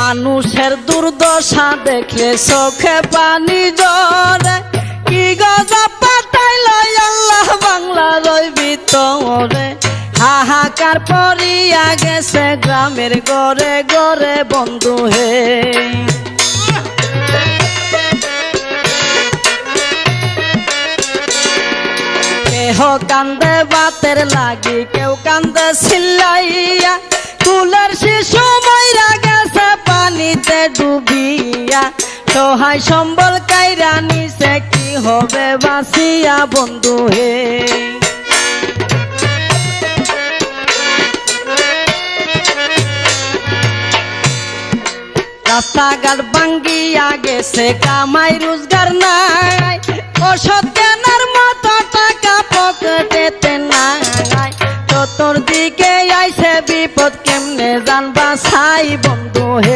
মানুষের দুর্দশা দেখলে চোখে পানি জরে কি গজব পাঠাইল আল্লাহ বাংলার ওই ভিতরে হাহাকার পড়িয়া গেছে গ্রামের ঘরে ঘরে বন্ধু হে কেহ কান্দে বাতের লাগি কেউ কান্দে চিল্লাইয়া কুলের শিশু মইরা গেছে পানিতে ডুবিয়া সহায় সম্বল কাইরা নিছে কি হবে বাঁচিয়া বন্ধু হে রাস্তাঘাট ভাঙ্গিয়া গেছে কামাই রোজগার নাই ওষুধ কেনার মতো টাকা পকেটেতে নাই চতুর্দিকে আইছে বিপদ কেমনে জানবা ছাই বন্ধু হে